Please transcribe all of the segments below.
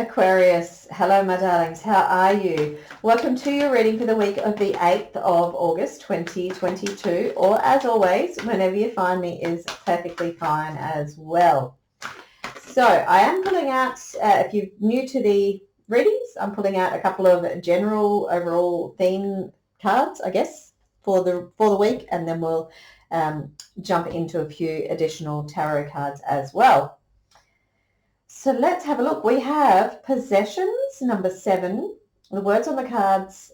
Aquarius, hello my darlings, how are you? Welcome to your reading for the week of the 8th of August 2022, or as always, whenever you find me is perfectly fine as well. So I am pulling out, if you're new to the readings, I'm pulling out a couple of general overall theme cards, I guess, for the week, and then we'll jump into a few additional tarot cards as well. So let's have a look. We have possessions, number 7. The words on the cards,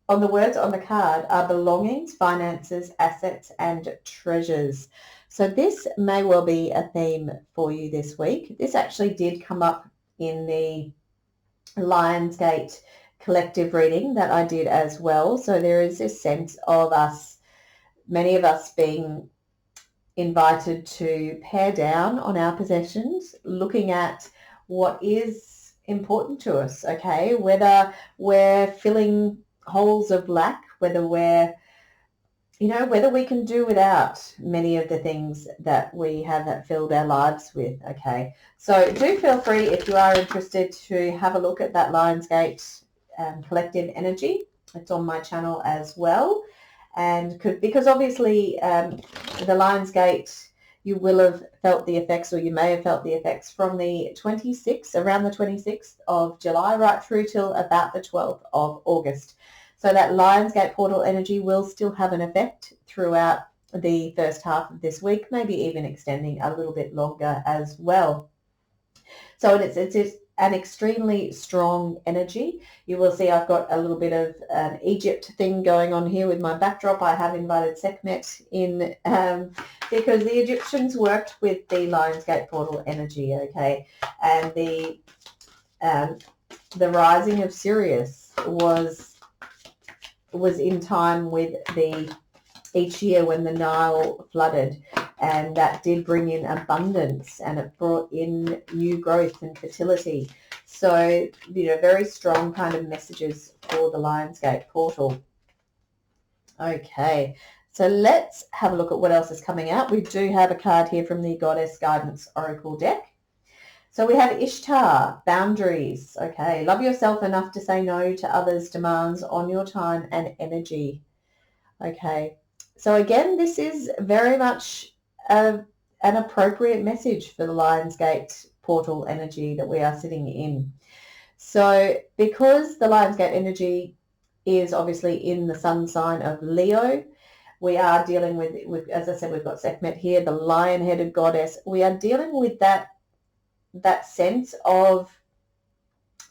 on the words on the card are belongings, finances, assets, and treasures. So this may well be a theme for you this week. This actually did come up in the Lionsgate collective reading that I did as well. So there is this sense of us, many of us being invited to pare down on our possessions, looking at what is important to us, okay? Whether we're filling holes of lack, whether we're, whether we can do without many of the things that we have filled our lives with, okay? So do feel free, if you are interested, to have a look at that Lionsgate collective energy. It's on my channel as well. And because obviously the Lionsgate, you will have felt the effects, or you may have felt the effects from the 26th, around the 26th of July, right through till about the 12th of August. So that Lionsgate portal energy will still have an effect throughout the first half of this week, maybe even extending a little bit longer as well. So it's an extremely strong energy. You will see I've got a little bit of an Egypt thing going on here with my backdrop. I have invited Sekhmet in because the Egyptians worked with the Lionsgate portal energy, okay? And the rising of Sirius was in time with each year when the Nile flooded, and that did bring in abundance, and it brought in new growth and fertility. So, very strong kind of messages for the Lionsgate portal. Okay, so let's have a look at what else is coming out. We do have a card here from the Goddess Guidance Oracle deck. So we have Ishtar, boundaries. Okay, love yourself enough to say no to others' demands on your time and energy. Okay, so again, this is very much an appropriate message for the Lionsgate portal energy that we are sitting in. So because the Lionsgate energy is obviously in the sun sign of Leo, we are dealing with, as I said, we've got Sekhmet here, the lion-headed goddess. We are dealing with that sense of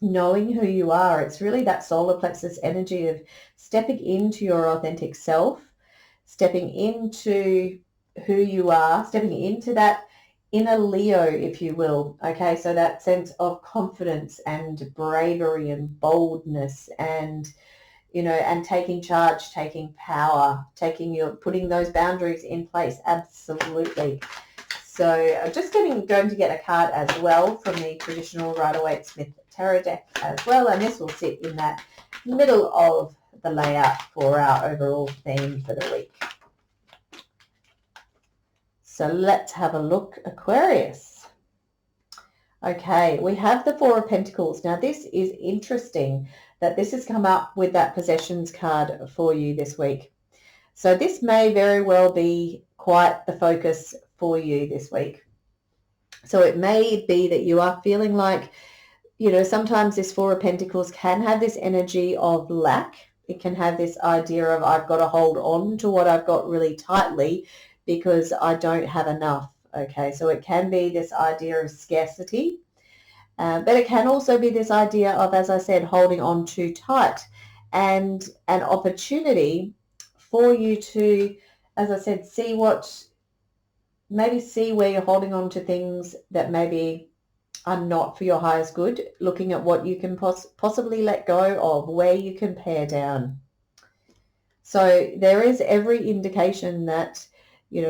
knowing who you are. It's really that solar plexus energy of stepping into your authentic self, stepping into who you are, stepping into that inner Leo, if you will. Okay, so that sense of confidence and bravery and boldness and, and taking charge, taking power, putting those boundaries in place. Absolutely. So I'm just going to get a card as well from the traditional Rider-Waite Smith tarot deck as well, and this will sit in that middle of the layout for our overall theme for the week. So let's have a look, Aquarius. Okay, we have the Four of Pentacles. Now this is interesting that this has come up with that possessions card for you this week. So this may very well be quite the focus for you this week. So it may be that you are feeling like, sometimes this Four of Pentacles can have this energy of lack. It can have this idea of I've got to hold on to what I've got really tightly because I don't have enough. Okay, so it can be this idea of scarcity, but it can also be this idea of, as I said, holding on too tight, and an opportunity for you to, as I said, see where you're holding on to things that maybe are not for your highest good, looking at what you can possibly let go of, where you can pare down. So there is every indication that,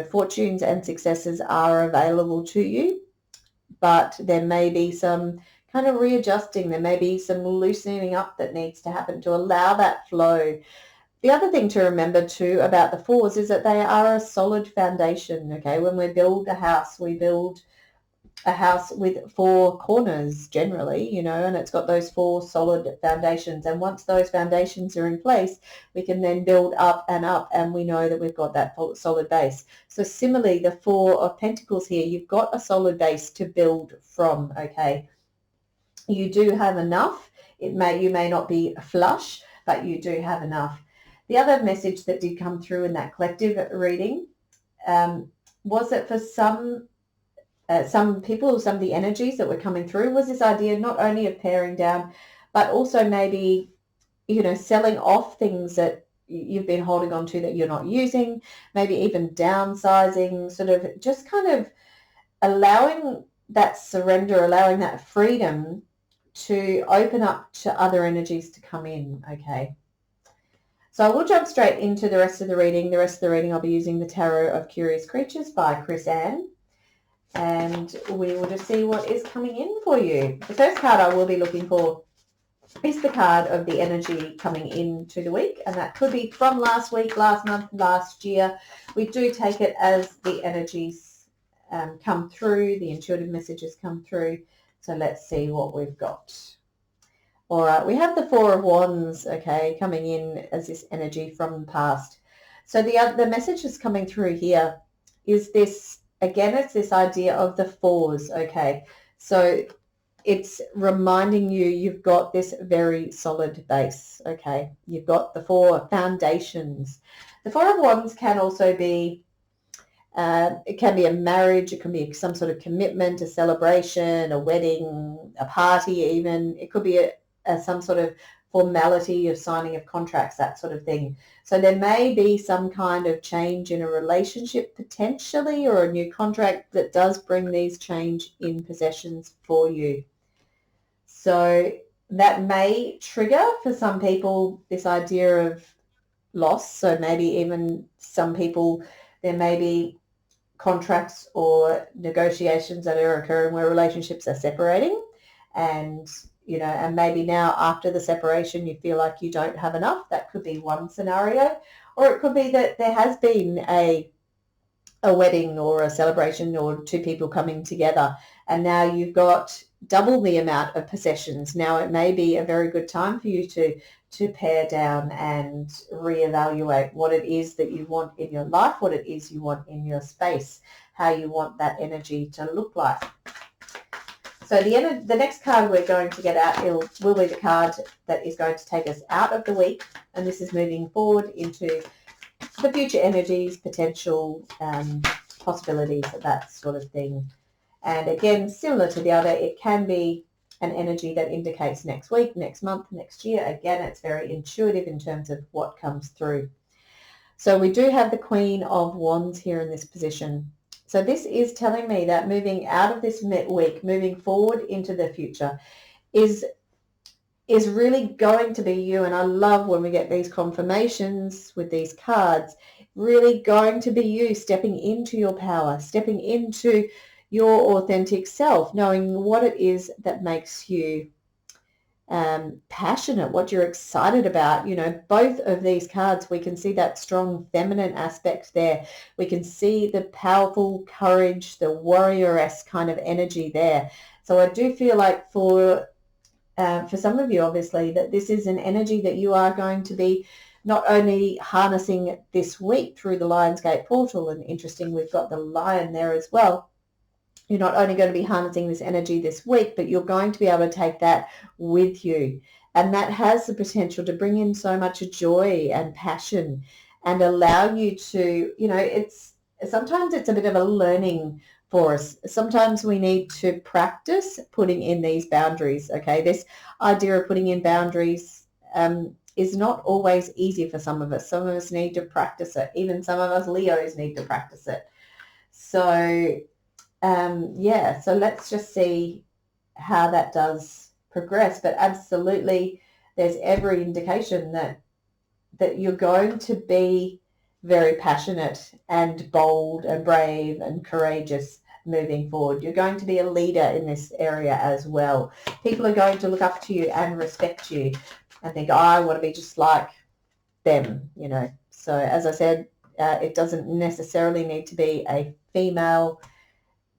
fortunes and successes are available to you, but there may be some kind of readjusting. There may be some loosening up that needs to happen to allow that flow. The other thing to remember too about the fours is that they are a solid foundation. Okay, when we build a house, we build a house with 4 corners generally, you know, and it's got those 4 solid foundations. And once those foundations are in place, we can then build up, and we know that we've got that solid base. So similarly, the 4 of Pentacles here, you've got a solid base to build from, okay? You do have enough. You may not be flush, but you do have enough. The other message that did come through in that collective reading was that for some people, some of the energies that were coming through was this idea not only of paring down, but also maybe, you know, selling off things that you've been holding on to that you're not using, maybe even downsizing, sort of just kind of allowing that surrender, allowing that freedom to open up to other energies to come in, okay? So I will jump straight into the rest of the reading. The rest of the reading I'll be using the Tarot of Curious Creatures by Chris Ann, and we will just see what is coming in for you. The first card I will be looking for is the card of the energy coming into the week, and that could be from last week, last month, last year. We do take it as the energies come through, the intuitive messages come through. So let's see what we've got. All right, we have the 4 of Wands, okay, coming in as this energy from the past. So the message that's coming through here is this, again, it's this idea of the 4s, okay? So it's reminding you you've got this very solid base, okay? You've got the 4 foundations. The 4 of Wands can also be it can be a marriage, it can be some sort of commitment, a celebration, a wedding, a party even. It could be some sort of formality of signing of contracts, that sort of thing. So there may be some kind of change in a relationship potentially, or a new contract that does bring these change in possessions for you. So that may trigger for some people this idea of loss. So maybe even some people, there may be contracts or negotiations that are occurring where relationships are separating, and you know, and maybe now after the separation you feel like you don't have enough. That could be one scenario. Or it could be that there has been a wedding or a celebration or 2 people coming together, and now you've got double the amount of possessions. Now it may be a very good time for you to pare down and reevaluate what it is that you want in your life, what it is you want in your space, how you want that energy to look like. So the next card we're going to get out will be the card that is going to take us out of the week, and this is moving forward into the future energies, potential possibilities, that sort of thing. And again, similar to the other, it can be an energy that indicates next week, next month, next year. Again, it's very intuitive in terms of what comes through. So we do have the Queen of Wands here in this position. So this is telling me that moving out of this week, moving forward into the future is really going to be you. And I love when we get these confirmations with these cards, really going to be you stepping into your power, stepping into your authentic self, knowing what it is that makes you passionate, what you're excited about. You know, both of these cards, we can see that strong feminine aspect there. We can see the powerful courage, the warrior-esque kind of energy there. So I do feel like for some of you, obviously, that this is an energy that you are going to be not only harnessing this week through the Lionsgate portal, and interesting, we've got the lion there as well. You're not only going to be harnessing this energy this week, but you're going to be able to take that with you. And that has the potential to bring in so much joy and passion and allow you to, you know, sometimes it's a bit of a learning for us. Sometimes we need to practice putting in these boundaries, okay? This idea of putting in boundaries is not always easy for some of us. Some of us need to practice it. Even some of us Leos need to practice it. So so let's just see how that does progress. But absolutely, there's every indication that you're going to be very passionate and bold and brave and courageous moving forward. You're going to be a leader in this area as well. People are going to look up to you and respect you and think, I want to be just like them, you know. So as I said, it doesn't necessarily need to be a female,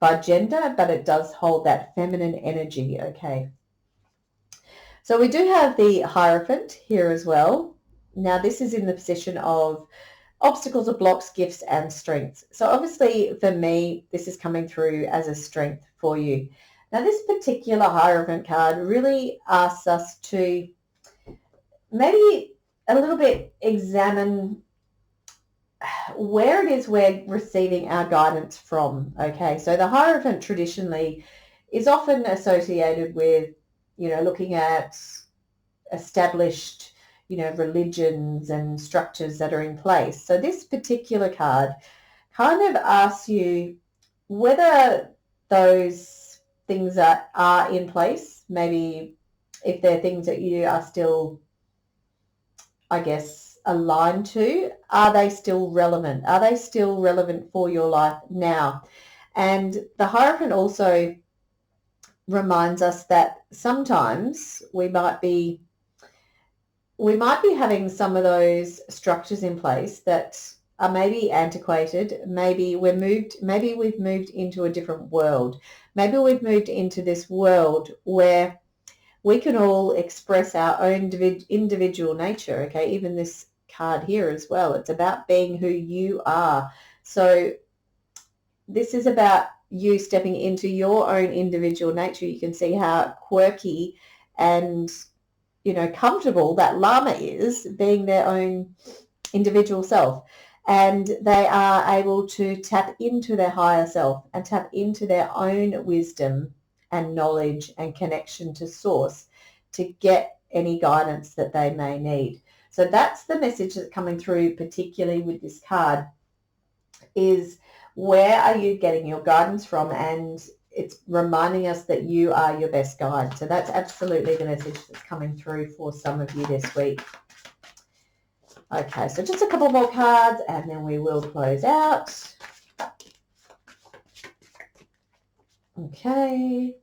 by gender, but it does hold that feminine energy, okay? So we do have the Hierophant here as well. Now this is in the position of obstacles or blocks, gifts and strengths. So obviously for me, this is coming through as a strength for you. Now this particular Hierophant card really asks us to maybe a little bit examine where it is we're receiving our guidance from, okay? So the Hierophant traditionally is often associated with, looking at established, religions and structures that are in place. So this particular card kind of asks you whether those things are in place, maybe if they're things that you are still, I guess, aligned to, are they still relevant? Are they still relevant for your life now? And the Hierophant also reminds us that sometimes we might be having some of those structures in place that are maybe antiquated. Maybe we've moved into a different world. Maybe we've moved into this world where we can all express our own individual nature, okay? Even this card here as well. It's about being who you are. So this is about you stepping into your own individual nature. You can see how quirky and, comfortable that llama is being their own individual self. And they are able to tap into their higher self and tap into their own wisdom and knowledge and connection to source to get any guidance that they may need. So that's the message that's coming through, particularly with this card, is where are you getting your guidance from? And it's reminding us that you are your best guide. So that's absolutely the message that's coming through for some of you this week. Okay, so just a couple more cards and then we will close out. Okay,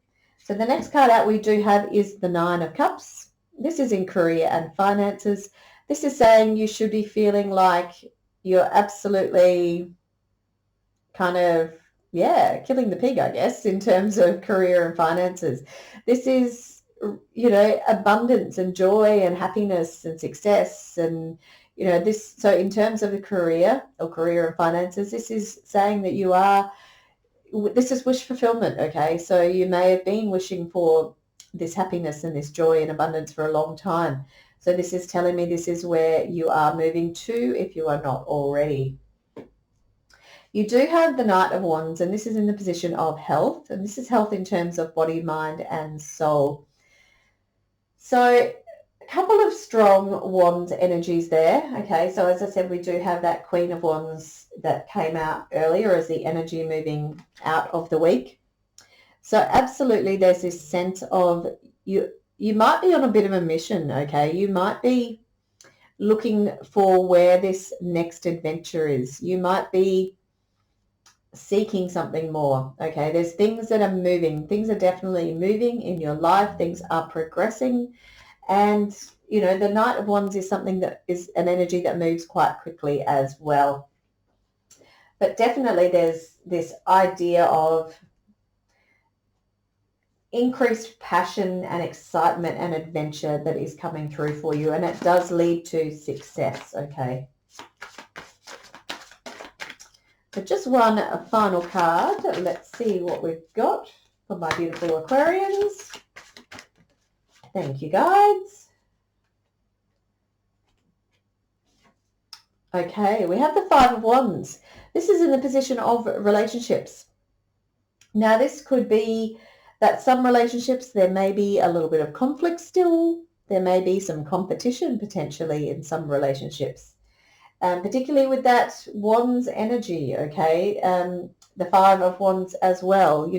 so the next card out we do have is the Nine of Cups. This is in career and finances. This is saying you should be feeling like you're absolutely kind of, killing the pig, I guess, in terms of career and finances. This is, abundance and joy and happiness and success and, this. So in terms of the career and finances, this is saying that this is wish fulfillment, okay? So you may have been wishing for this happiness and this joy and abundance for a long time. So this is telling me this is where you are moving to if you are not already. You do have the Knight of Wands, and this is in the position of health, and this is health in terms of body, mind, and soul. So a couple of strong Wands energies there, okay? So as I said, we do have that Queen of Wands that came out earlier as the energy moving out of the week. So absolutely there's this sense of you might be on a bit of a mission, okay? You might be looking for where this next adventure is. You might be seeking something more, okay? There's things that are moving. Things are definitely moving in your life. Things are progressing. And, the Knight of Wands is something that is an energy that moves quite quickly as well. But definitely there's this idea of increased passion and excitement and adventure that is coming through for you. And it does lead to success, okay? So just one final card. Let's see what we've got for my beautiful Aquarians. Thank you, guides. Okay, we have the Five of Wands. This is in the position of relationships. Now, this could be that some relationships, there may be a little bit of conflict still. There may be some competition potentially in some relationships. Particularly with that Wands energy, okay? The Five of Wands as well,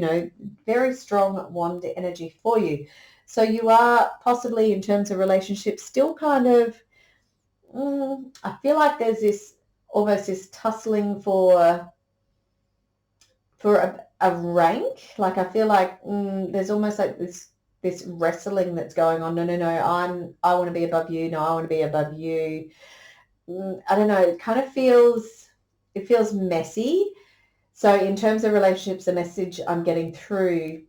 very strong Wand energy for you. So you are possibly, in terms of relationships, still kind of, I feel like there's almost this tussling for a rank. Like I feel like there's almost like this wrestling that's going on. No, I want to be above you. No, I want to be above you. I don't know, it kind of feels messy, So in terms of relationships, the message I'm getting through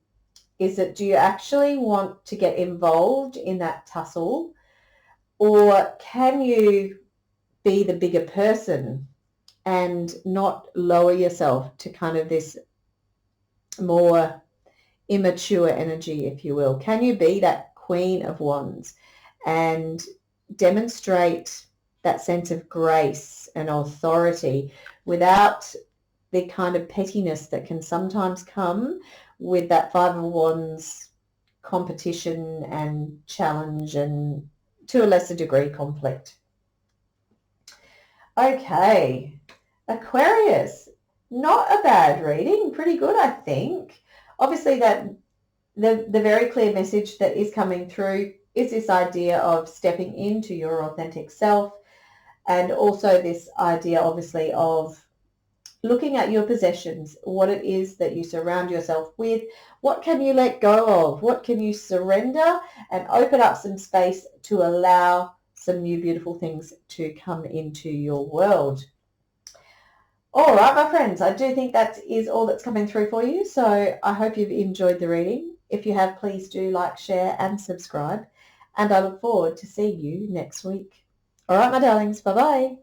is that do you actually want to get involved in that tussle, or can you be the bigger person and not lower yourself to kind of this more immature energy, if you will? Can you be that Queen of Wands and demonstrate that sense of grace and authority without the kind of pettiness that can sometimes come with that Five of Wands competition and challenge, and to a lesser degree conflict? Okay, Aquarius, not a bad reading, pretty good, I think. Obviously, that the very clear message that is coming through is this idea of stepping into your authentic self, and also this idea, obviously, of looking at your possessions, what it is that you surround yourself with, what can you let go of, what can you surrender, and open up some space to allow some new beautiful things to come into your world. All right, my friends, I do think that is all that's coming through for you. So I hope you've enjoyed the reading. If you have, please do like, share, and subscribe. And I look forward to seeing you next week. All right, my darlings, bye-bye.